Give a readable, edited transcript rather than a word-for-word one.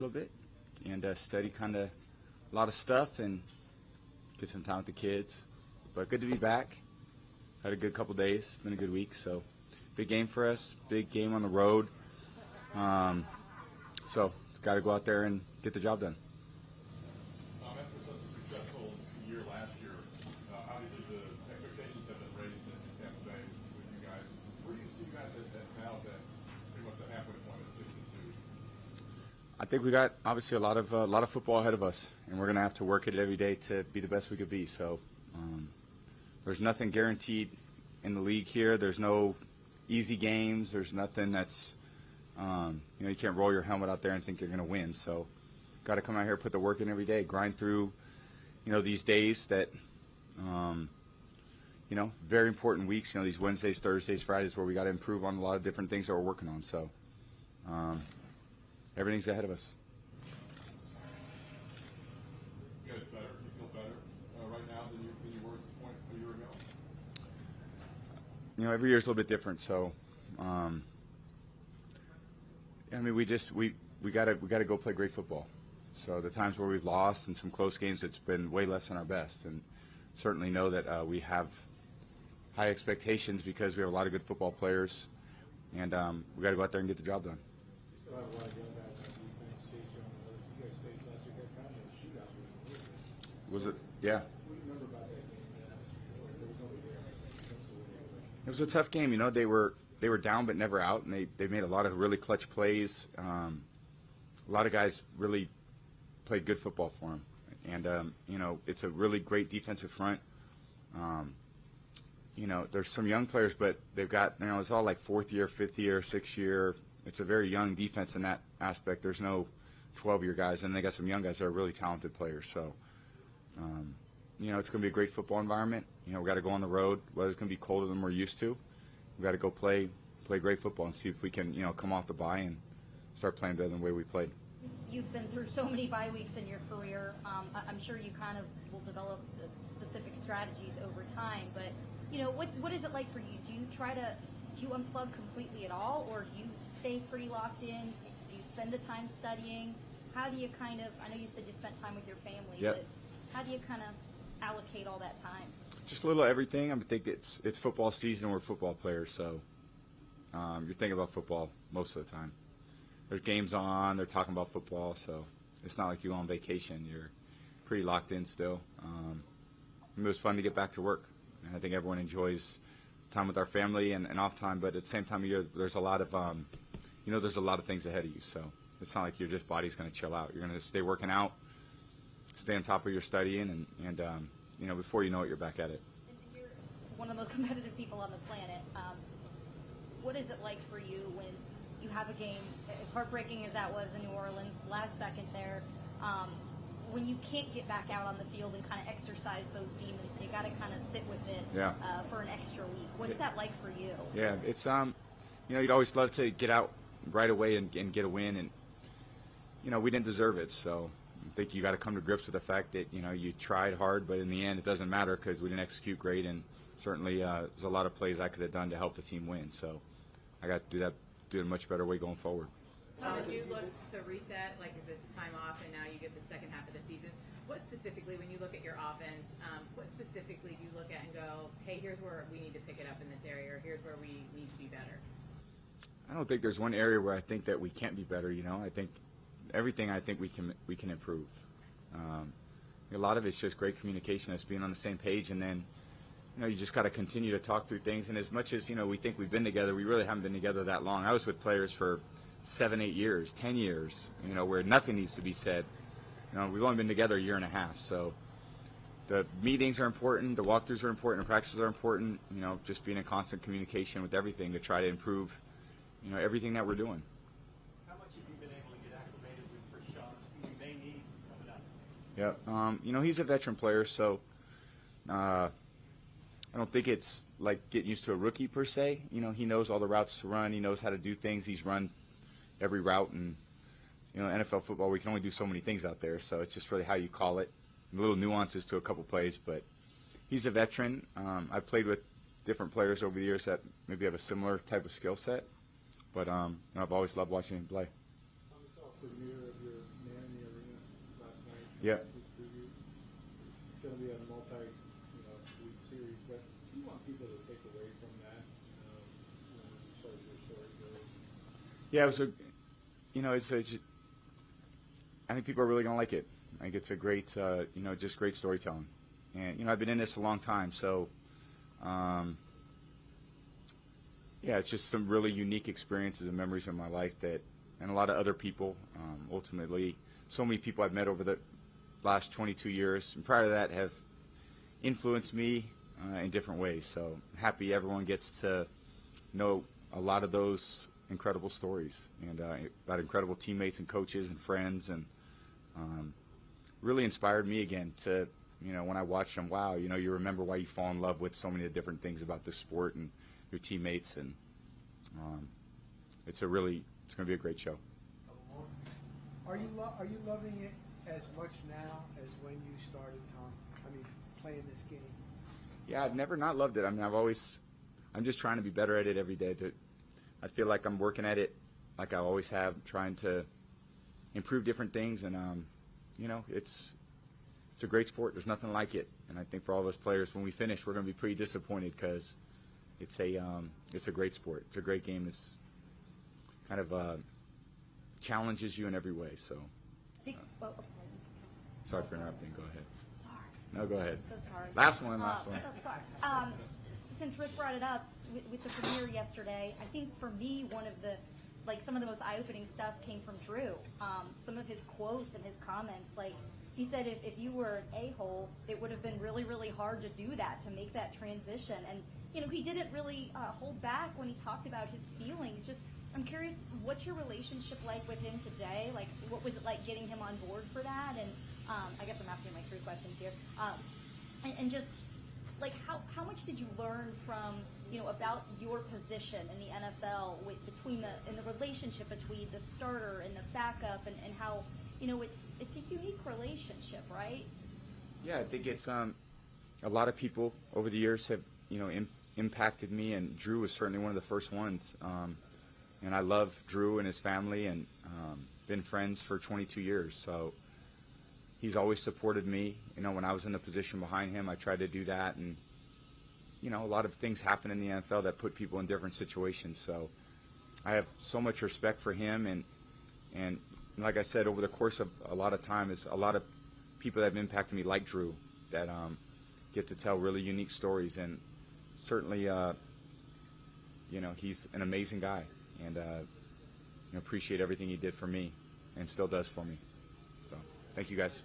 little bit and study kind of a lot of stuff and get some time with the kids. But good to be back. Had a good couple days. Been a good week. So big game for us. Big game on the road. So got to go out there and get the job done. After such a successful year last year, obviously the expectations have been raised in Tampa Bay with you guys. Where do you see you guys at now that pretty much the halfway point of 6-2? I think we got obviously a lot of football ahead of us, and we're going to have to work at it every day to be the best we could be. So there's nothing guaranteed in the league here. There's no easy games. There's nothing that's you can't roll your helmet out there and think you're going to win. So got to come out here, put the work in every day, grind through these days that very important weeks. These Wednesdays, Thursdays, Fridays where we got to improve on a lot of different things that we're working on. So everything's ahead of us. You guys better? You feel better right now than you were at this point a year ago? Every year's a little bit different. So we got to go play great football. So the times where we've lost and some close games, it's been way less than our best. And certainly know that we have high expectations because we have a lot of good football players, and we got to go out there and get the job done. You still have a lot of young guys on defense. Chase Young, you guys faced last year, got kind of a shootout. Was it? Yeah. What do you remember about that game? There was nobody there. It was a tough game. They were down but never out, and they made a lot of really clutch plays. A lot of guys really played good football for them. And, it's a really great defensive front. There's some young players, but they've got, it's all like fourth year, fifth year, sixth year. It's a very young defense in that aspect. There's no 12-year guys, and they got some young guys that are really talented players. So, it's going to be a great football environment. We got to go on the road. Weather's going to be colder than we're used to. We got to go play great football and see if we can, come off the bye and start playing better than the way we played. You've been through so many bye weeks in your career. I'm sure you kind of will develop specific strategies over time. But what is it like for you? Do you unplug completely at all, or do you stay pretty locked in? Do you spend the time studying? How do you I know you said you spent time with your family, Yep. but how do you kind of allocate all that time? Just a little of everything. I think it's football season. We're football players, so you're thinking about football most of the time. There's games on. They're talking about football, so it's not like you go on vacation. You're pretty locked in still. It was fun to get back to work, and I think everyone enjoys time with our family and off time. But at the same time of year, there's a lot of there's a lot of things ahead of you. So it's not like your just body's going to chill out. You're going to stay working out, stay on top of your studying, and before you know it, you're back at it. You're one of the most competitive people on the planet. What is it like for you when you have a game, as heartbreaking as that was in New Orleans, last second there, when you can't get back out on the field and kind of exercise those demons, you got to kind of sit with it for an extra week. What's that like for you? Yeah, it's you'd always love to get out right away and get a win, and we didn't deserve it. So I think you got to come to grips with the fact that you tried hard, but in the end it doesn't matter because we didn't execute great, and certainly there's a lot of plays I could have done to help the team win. So I got to do it a much better way going forward. Tom, as you look to reset, like this time off, and now you get the second half of the season, what specifically, when you look at your offense, what specifically do you look at and go, hey, here's where we need to pick it up in this area, or here's where we need to be better? I don't think there's one area where I think that we can't be better. I think everything we can improve. A lot of it's just great communication, us being on the same page, and then you just got to continue to talk through things. And as much as we think we've been together, we really haven't been together that long. I was with players for 7, 8 years, 10 years, where nothing needs to be said. We've only been together a year and a half. So the meetings are important, the walkthroughs are important, the practices are important. Just being in constant communication with everything to try to improve, everything that we're doing. How much have you been able to get acclimated with Rashawn? You may need coming up. Yeah. He's a veteran player, so I don't think it's like getting used to a rookie per se. He knows all the routes to run. He knows how to do things. He's run every route, and NFL football, we can only do so many things out there. So it's just really how you call it. Little nuances to a couple plays, but he's a veteran. I've played with different players over the years that maybe have a similar type of skill set, but I've always loved watching him play. It's all premier of your Yep. It's going to be a week series, but you want people to take away from that, as far as your story goes. Yeah, it was I think people are really going to like it. I think it's a great, just great storytelling. And, I've been in this a long time, so, it's just some really unique experiences and memories in my life and a lot of other people, ultimately, so many people I've met over the last 22 years, and prior to that have influenced me in different ways. So I'm happy everyone gets to know a lot of those incredible stories and about incredible teammates and coaches and friends, and really inspired me again to, when I watched them, wow, you remember why you fall in love with so many of the different things about the sport and your teammates, and it's going to be a great show. Are you loving it as much now as when you started, Tom? I mean, playing this game. Yeah, I've never not loved it. I mean, I'm just trying to be better at it every day. I feel like I'm working at it like I always have, trying to improve different things, and it's a great sport. There's nothing like it, and I think for all of us players, when we finish, we're going to be pretty disappointed because it's a great sport. It's a great game. It's kind of challenges you in every way. So, sorry for interrupting. Go ahead. Sorry. No, go ahead. So sorry. Last one. Sorry. Since Rick brought it up with the premiere yesterday, I think for me some of the most eye-opening stuff came from Drew. Some of his quotes and his comments, like he said, if you were an a-hole, it would have been really, really hard to do that, to make that transition. And he didn't really hold back when he talked about his feelings. Just, I'm curious, what's your relationship like with him today? Like, what was it like getting him on board for that? And I guess I'm asking my 3 questions here. And just, like, how much did you learn from, about your position in the NFL in the relationship between the starter and the backup, and how, it's a unique relationship, right? Yeah, I think it's a lot of people over the years have, impacted me, and Drew was certainly one of the first ones. And I love Drew and his family, and been friends for 22 years. So he's always supported me. When I was in the position behind him, I tried to do that. And, a lot of things happen in the NFL that put people in different situations. So I have so much respect for him. And like I said, over the course of a lot of time, is a lot of people that have impacted me, like Drew, that get to tell really unique stories. And certainly, he's an amazing guy. And appreciate everything he did for me and still does for me. So thank you, guys.